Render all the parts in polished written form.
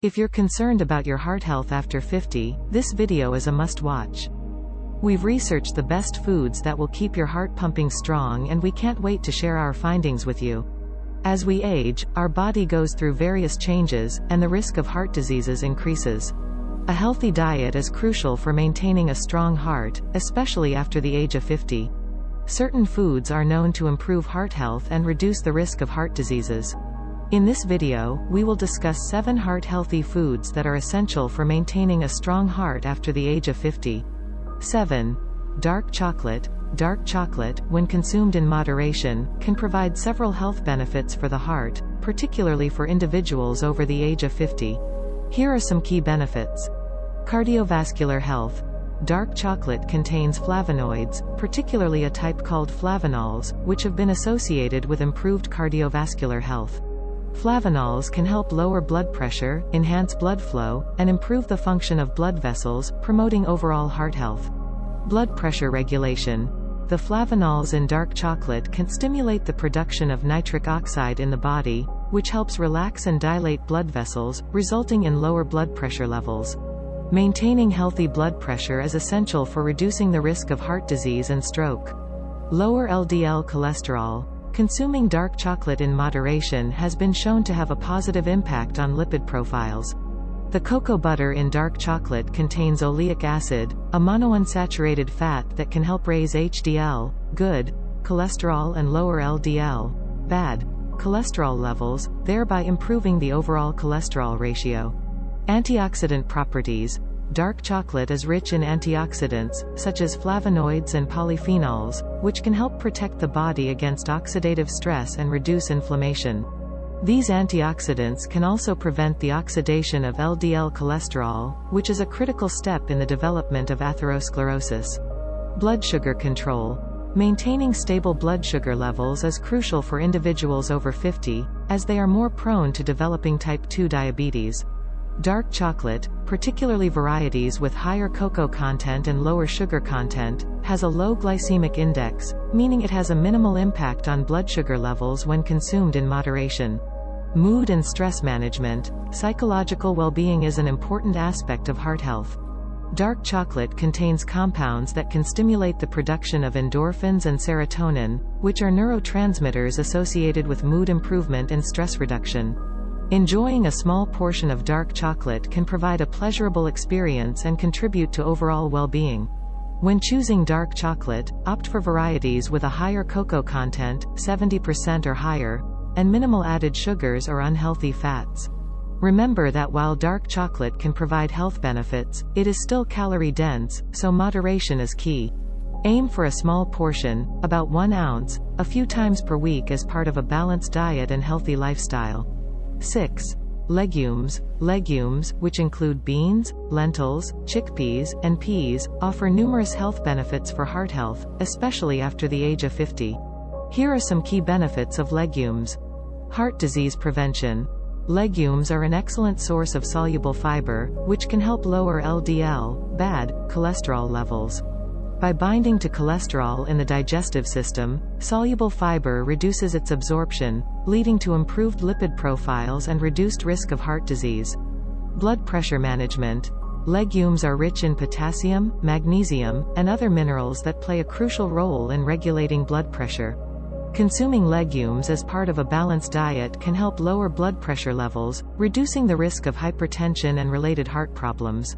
If you're concerned about your heart health after 50, this video is a must-watch. We've researched the best foods that will keep your heart pumping strong, and we can't wait to share our findings with you. As we age, our body goes through various changes, and the risk of heart diseases increases. A healthy diet is crucial for maintaining a strong heart, especially after the age of 50. Certain foods are known to improve heart health and reduce the risk of heart diseases. In this video, we will discuss 7 heart-healthy foods that are essential for maintaining a strong heart after the age of 50. 7. Dark chocolate. Dark chocolate, when consumed in moderation, can provide several health benefits for the heart, particularly for individuals over the age of 50. Here are some key benefits. Cardiovascular health. Dark chocolate contains flavonoids, particularly a type called flavanols, which have been associated with improved cardiovascular health. Flavanols can help lower blood pressure, enhance blood flow, and improve the function of blood vessels, promoting overall heart health. Blood pressure regulation. The flavanols in dark chocolate can stimulate the production of nitric oxide in the body, which helps relax and dilate blood vessels, resulting in lower blood pressure levels. Maintaining healthy blood pressure is essential for reducing the risk of heart disease and stroke. Lower LDL cholesterol. Consuming dark chocolate in moderation has been shown to have a positive impact on lipid profiles. The cocoa butter in dark chocolate contains oleic acid, a monounsaturated fat that can help raise HDL, good, cholesterol and lower LDL, bad, cholesterol levels, thereby improving the overall cholesterol ratio. Antioxidant properties. Dark chocolate is rich in antioxidants, such as flavonoids and polyphenols, which can help protect the body against oxidative stress and reduce inflammation. These antioxidants can also prevent the oxidation of LDL cholesterol, which is a critical step in the development of atherosclerosis. Blood sugar control. Maintaining stable blood sugar levels is crucial for individuals over 50, as they are more prone to developing type 2 diabetes. Dark chocolate, particularly varieties with higher cocoa content and lower sugar content, has a low glycemic index, meaning it has a minimal impact on blood sugar levels when consumed in moderation. Mood and stress management. Psychological well-being is an important aspect of heart health. Dark chocolate contains compounds that can stimulate the production of endorphins and serotonin, which are neurotransmitters associated with mood improvement and stress reduction. Enjoying a small portion of dark chocolate can provide a pleasurable experience and contribute to overall well-being. When choosing dark chocolate, opt for varieties with a higher cocoa content, 70% or higher, and minimal added sugars or unhealthy fats. Remember that while dark chocolate can provide health benefits, it is still calorie-dense, so moderation is key. Aim for a small portion, about 1 ounce, a few times per week as part of a balanced diet and healthy lifestyle. 6. Legumes. Legumes, which include beans, lentils, chickpeas, and peas, offer numerous health benefits for heart health, especially after the age of 50. Here are some key benefits of legumes. Heart disease prevention. Legumes are an excellent source of soluble fiber, which can help lower LDL, bad, cholesterol levels. By binding to cholesterol in the digestive system, soluble fiber reduces its absorption, leading to improved lipid profiles and reduced risk of heart disease. Blood pressure management. Legumes are rich in potassium, magnesium, and other minerals that play a crucial role in regulating blood pressure. Consuming legumes as part of a balanced diet can help lower blood pressure levels, reducing the risk of hypertension and related heart problems.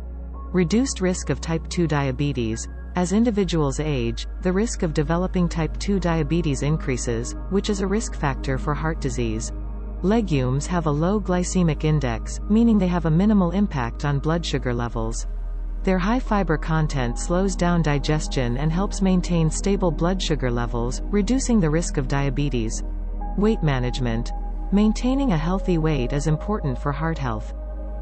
Reduced risk of type 2 diabetes. As individuals age, the risk of developing type 2 diabetes increases, which is a risk factor for heart disease. Legumes have a low glycemic index, meaning they have a minimal impact on blood sugar levels. Their high fiber content slows down digestion and helps maintain stable blood sugar levels, reducing the risk of diabetes. Weight management. Maintaining a healthy weight is important for heart health.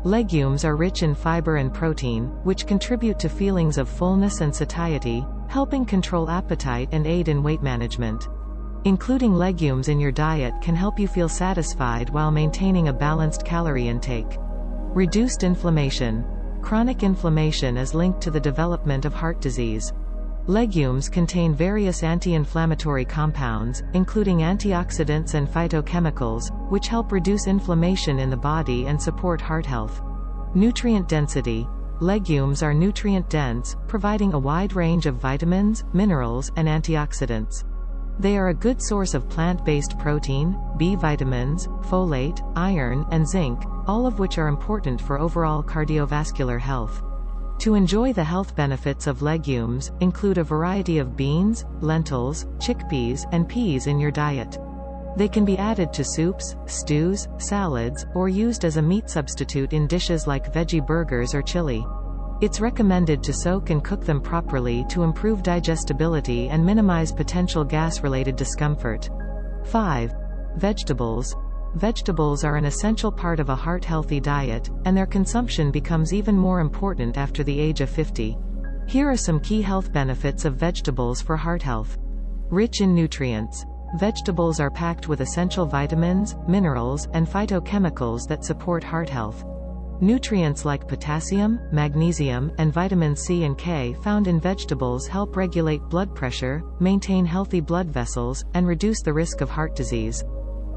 Legumes are rich in fiber and protein, which contribute to feelings of fullness and satiety, helping control appetite and aid in weight management. Including legumes in your diet can help you feel satisfied while maintaining a balanced calorie intake. Reduced inflammation. Chronic inflammation is linked to the development of heart disease. Legumes contain various anti-inflammatory compounds, including antioxidants and phytochemicals, which help reduce inflammation in the body and support heart health. Nutrient density. Legumes are nutrient-dense, providing a wide range of vitamins, minerals, and antioxidants. They are a good source of plant-based protein, B vitamins, folate, iron, and zinc, all of which are important for overall cardiovascular health. To enjoy the health benefits of legumes, include a variety of beans, lentils, chickpeas, and peas in your diet. They can be added to soups, stews, salads, or used as a meat substitute in dishes like veggie burgers or chili. It's recommended to soak and cook them properly to improve digestibility and minimize potential gas-related discomfort. 5. Vegetables. Vegetables are an essential part of a heart-healthy diet, and their consumption becomes even more important after the age of 50. Here are some key health benefits of vegetables for heart health. Rich in nutrients. Vegetables are packed with essential vitamins, minerals, and phytochemicals that support heart health. Nutrients like potassium, magnesium, and vitamins C and K found in vegetables help regulate blood pressure, maintain healthy blood vessels, and reduce the risk of heart disease.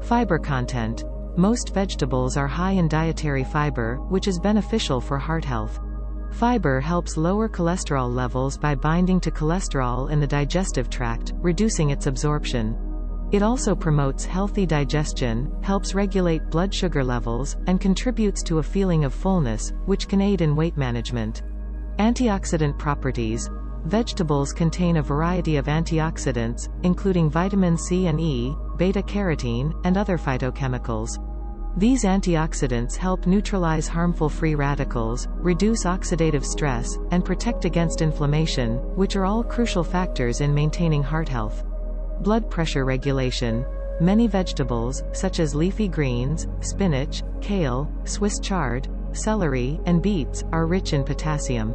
Fiber content. Most vegetables are high in dietary fiber, which is beneficial for heart health. Fiber helps lower cholesterol levels by binding to cholesterol in the digestive tract, reducing its absorption. It also promotes healthy digestion, helps regulate blood sugar levels, and contributes to a feeling of fullness, which can aid in weight management. Antioxidant properties. Vegetables contain a variety of antioxidants, including vitamin C and E, beta-carotene, and other phytochemicals. These antioxidants help neutralize harmful free radicals, reduce oxidative stress, and protect against inflammation, which are all crucial factors in maintaining heart health. Blood pressure regulation. Many vegetables, such as leafy greens, spinach, kale, Swiss chard, celery, and beets, are rich in potassium.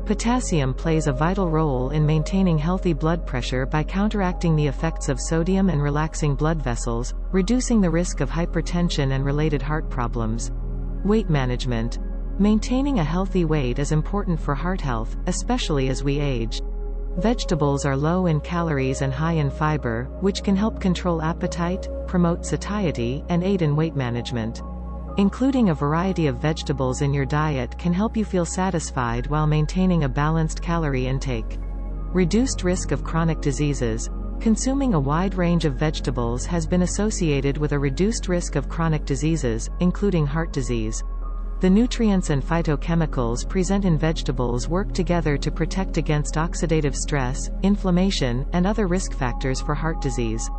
Potassium plays a vital role in maintaining healthy blood pressure by counteracting the effects of sodium and relaxing blood vessels, reducing the risk of hypertension and related heart problems. Weight management. Maintaining a healthy weight is important for heart health, especially as we age. Vegetables are low in calories and high in fiber, which can help control appetite, promote satiety, and aid in weight management. Including a variety of vegetables in your diet can help you feel satisfied while maintaining a balanced calorie intake. Reduced risk of chronic diseases. Consuming a wide range of vegetables has been associated with a reduced risk of chronic diseases, including heart disease. The nutrients and phytochemicals present in vegetables work together to protect against oxidative stress, inflammation, and other risk factors for heart disease.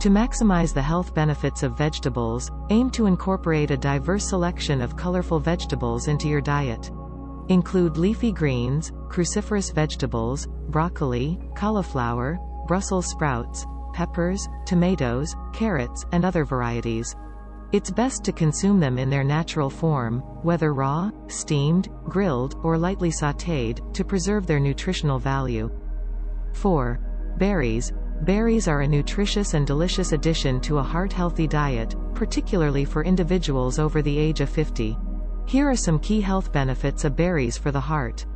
To maximize the health benefits of vegetables, aim to incorporate a diverse selection of colorful vegetables into your diet. Include leafy greens, cruciferous vegetables, broccoli, cauliflower, Brussels sprouts, peppers, tomatoes, carrots, and other varieties. It's best to consume them in their natural form, whether raw, steamed, grilled, or lightly sautéed, to preserve their nutritional value. 4. Berries. Berries are a nutritious and delicious addition to a heart-healthy diet, particularly for individuals over the age of 50. Here are some key health benefits of berries for the heart.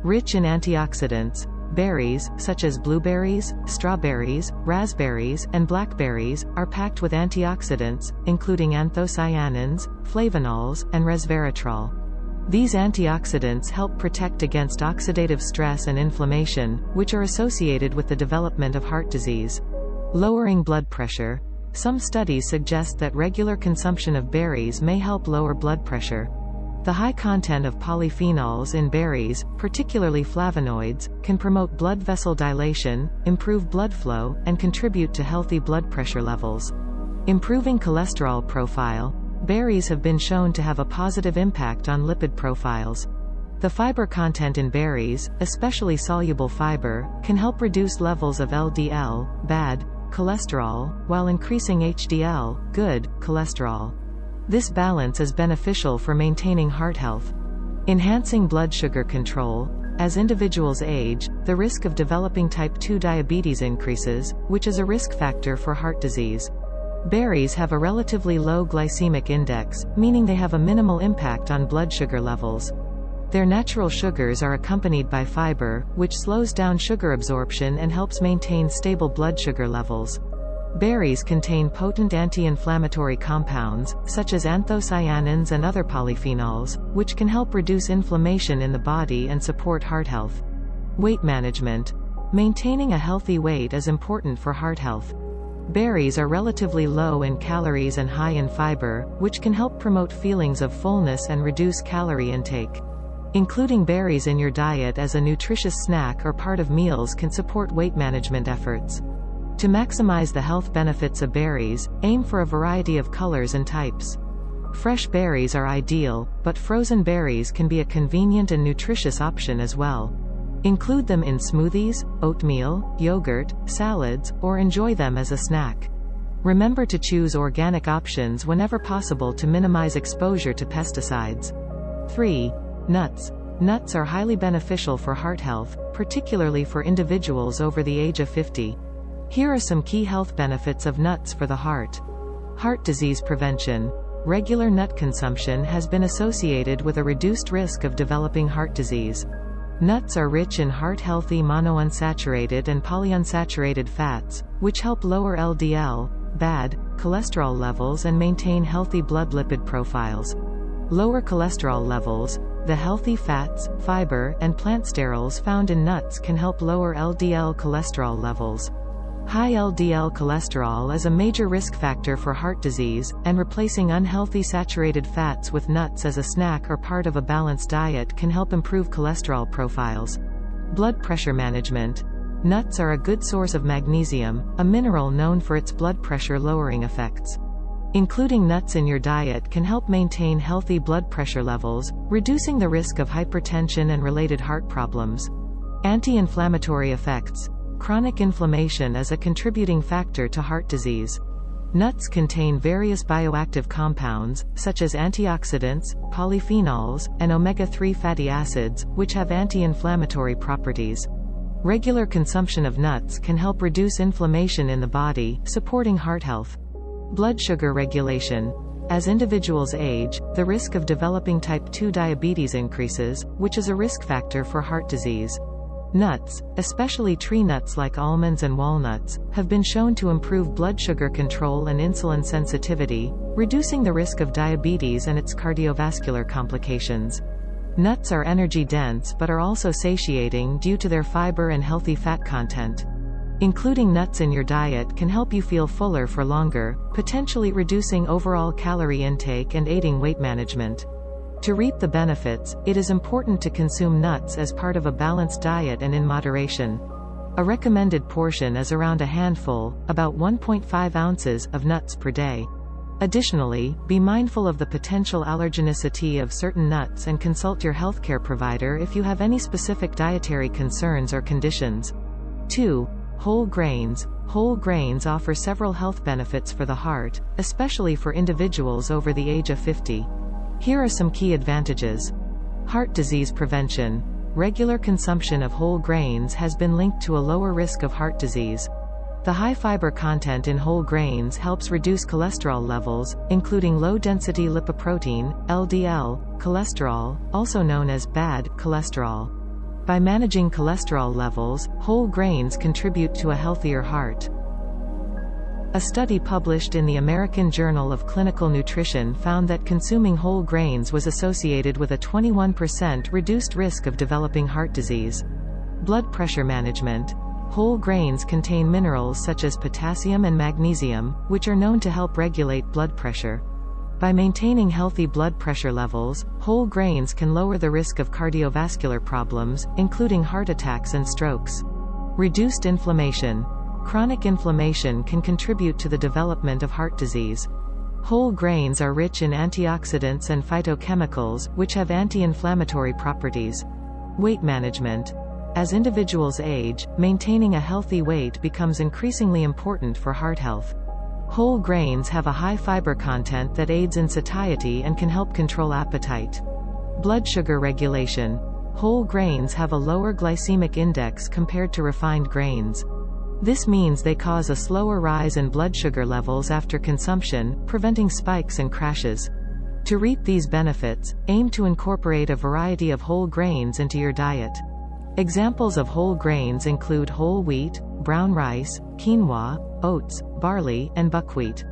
Rich in antioxidants. Berries, such as blueberries, strawberries, raspberries, and blackberries, are packed with antioxidants, including anthocyanins, flavonols, and resveratrol. These antioxidants help protect against oxidative stress and inflammation, which are associated with the development of heart disease. Lowering blood pressure. Some studies suggest that regular consumption of berries may help lower blood pressure. The high content of polyphenols in berries, particularly flavonoids, can promote blood vessel dilation, improve blood flow, and contribute to healthy blood pressure levels. Improving cholesterol profile. Berries have been shown to have a positive impact on lipid profiles. The fiber content in berries, especially soluble fiber, can help reduce levels of LDL, bad, cholesterol, while increasing HDL, good, cholesterol. This balance is beneficial for maintaining heart health. Enhancing blood sugar control. As individuals age, the risk of developing type 2 diabetes increases, which is a risk factor for heart disease. Berries have a relatively low glycemic index, meaning they have a minimal impact on blood sugar levels. Their natural sugars are accompanied by fiber, which slows down sugar absorption and helps maintain stable blood sugar levels. Berries contain potent anti-inflammatory compounds, such as anthocyanins and other polyphenols, which can help reduce inflammation in the body and support heart health. Weight management. Maintaining a healthy weight is important for heart health. Berries are relatively low in calories and high in fiber, which can help promote feelings of fullness and reduce calorie intake. Including berries in your diet as a nutritious snack or part of meals can support weight management efforts. To maximize the health benefits of berries, aim for a variety of colors and types. Fresh berries are ideal, but frozen berries can be a convenient and nutritious option as well. Include them in smoothies, oatmeal, yogurt, salads, or enjoy them as a snack. Remember to choose organic options whenever possible to minimize exposure to pesticides. 3. Nuts. Nuts are highly beneficial for heart health, particularly for individuals over the age of 50. Here are some key health benefits of nuts for the heart. Heart disease prevention. Regular nut consumption has been associated with a reduced risk of developing heart disease. Nuts are rich in heart-healthy monounsaturated and polyunsaturated fats, which help lower LDL, bad cholesterol levels and maintain healthy blood lipid profiles. Lower cholesterol levels. The healthy fats, fiber, and plant sterols found in nuts can help lower LDL cholesterol levels. High LDL cholesterol is a major risk factor for heart disease, and replacing unhealthy saturated fats with nuts as a snack or part of a balanced diet can help improve cholesterol profiles. Blood pressure management. Nuts are a good source of magnesium, a mineral known for its blood pressure lowering effects. Including nuts in your diet can help maintain healthy blood pressure levels, reducing the risk of hypertension and related heart problems. Anti-inflammatory effects. Chronic inflammation is a contributing factor to heart disease. Nuts contain various bioactive compounds, such as antioxidants, polyphenols, and omega-3 fatty acids, which have anti-inflammatory properties. Regular consumption of nuts can help reduce inflammation in the body, supporting heart health. Blood sugar regulation. As individuals age, the risk of developing type 2 diabetes increases, which is a risk factor for heart disease. Nuts, especially tree nuts like almonds and walnuts, have been shown to improve blood sugar control and insulin sensitivity, reducing the risk of diabetes and its cardiovascular complications. Nuts are energy-dense but are also satiating due to their fiber and healthy fat content. Including nuts in your diet can help you feel fuller for longer, potentially reducing overall calorie intake and aiding weight management. To reap the benefits, it is important to consume nuts as part of a balanced diet and in moderation. A recommended portion is around a handful, about 1.5 ounces, of nuts per day. Additionally, be mindful of the potential allergenicity of certain nuts and consult your healthcare provider if you have any specific dietary concerns or conditions. 2. Whole grains. Whole grains offer several health benefits for the heart, especially for individuals over the age of 50. Here are some key advantages. Heart disease prevention. Regular consumption of whole grains has been linked to a lower risk of heart disease. The high fiber content in whole grains helps reduce cholesterol levels, including low-density lipoprotein, LDL, cholesterol, also known as bad cholesterol. By managing cholesterol levels, whole grains contribute to a healthier heart. A study published in the American Journal of Clinical Nutrition found that consuming whole grains was associated with a 21% reduced risk of developing heart disease. Blood pressure management. Whole grains contain minerals such as potassium and magnesium, which are known to help regulate blood pressure. By maintaining healthy blood pressure levels, whole grains can lower the risk of cardiovascular problems, including heart attacks and strokes. Reduced inflammation. Chronic inflammation can contribute to the development of heart disease. Whole grains are rich in antioxidants and phytochemicals, which have anti-inflammatory properties. Weight management. As individuals age, maintaining a healthy weight becomes increasingly important for heart health. Whole grains have a high fiber content that aids in satiety and can help control appetite. Blood sugar regulation. Whole grains have a lower glycemic index compared to refined grains. This means they cause a slower rise in blood sugar levels after consumption, preventing spikes and crashes. To reap these benefits, aim to incorporate a variety of whole grains into your diet. Examples of whole grains include whole wheat, brown rice, quinoa, oats, barley, and buckwheat.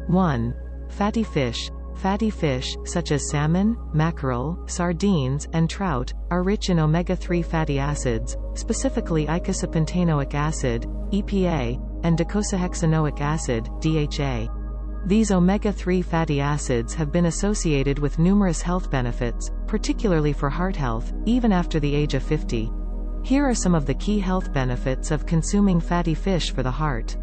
1. Fatty fish. Fatty fish, such as salmon, mackerel, sardines, and trout, are rich in omega-3 fatty acids, specifically eicosapentaenoic acid, EPA, and docosahexaenoic acid, DHA. These omega-3 fatty acids have been associated with numerous health benefits, particularly for heart health, even after the age of 50. Here are some of the key health benefits of consuming fatty fish for the heart.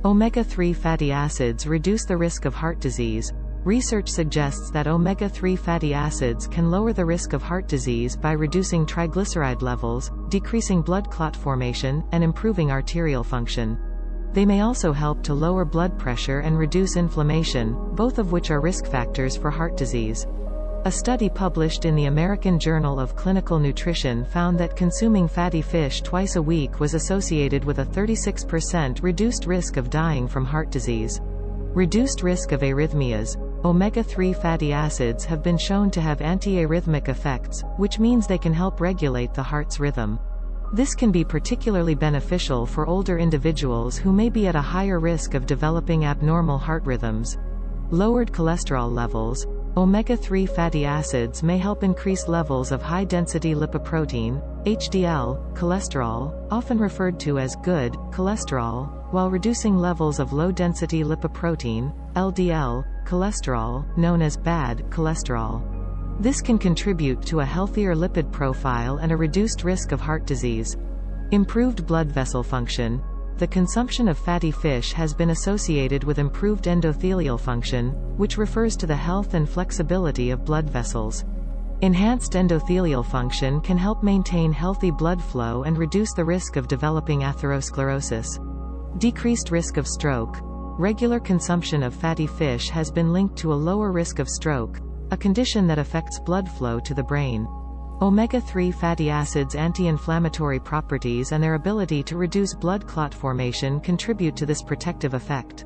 Omega-3 fatty acids reduce the risk of heart disease. Research suggests that omega-3 fatty acids can lower the risk of heart disease by reducing triglyceride levels, decreasing blood clot formation, and improving arterial function. They may also help to lower blood pressure and reduce inflammation, both of which are risk factors for heart disease. A study published in the American Journal of Clinical Nutrition found that consuming fatty fish twice a week was associated with a 36% reduced risk of dying from heart disease. Reduced risk of arrhythmias. Omega-3 fatty acids have been shown to have anti-arrhythmic effects, which means they can help regulate the heart's rhythm. This can be particularly beneficial for older individuals who may be at a higher risk of developing abnormal heart rhythms. Lowered cholesterol levels. Omega-3 fatty acids may help increase levels of high-density lipoprotein, HDL, cholesterol, often referred to as good cholesterol, while reducing levels of low-density lipoprotein, LDL, cholesterol, known as bad cholesterol. This can contribute to a healthier lipid profile and a reduced risk of heart disease. Improved blood vessel function. The consumption of fatty fish has been associated with improved endothelial function, which refers to the health and flexibility of blood vessels. Enhanced endothelial function can help maintain healthy blood flow and reduce the risk of developing atherosclerosis. Decreased risk of stroke. Regular consumption of fatty fish has been linked to a lower risk of stroke, a condition that affects blood flow to the brain. Omega-3 fatty acids' anti-inflammatory properties and their ability to reduce blood clot formation contribute to this protective effect.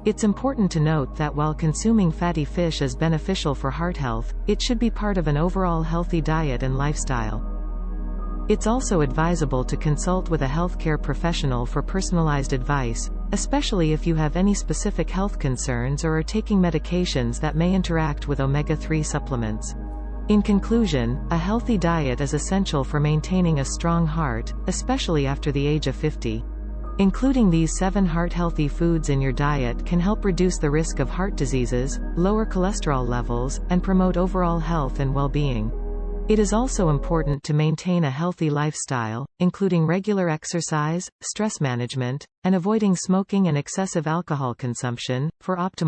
It's important to note that while consuming fatty fish is beneficial for heart health, it should be part of an overall healthy diet and lifestyle. It's also advisable to consult with a healthcare professional for personalized advice, especially if you have any specific health concerns or are taking medications that may interact with omega-3 supplements. In conclusion, a healthy diet is essential for maintaining a strong heart, especially after the age of 50. Including these 7 heart-healthy foods in your diet can help reduce the risk of heart diseases, lower cholesterol levels, and promote overall health and well-being. It is also important to maintain a healthy lifestyle, including regular exercise, stress management, and avoiding smoking and excessive alcohol consumption, for optimal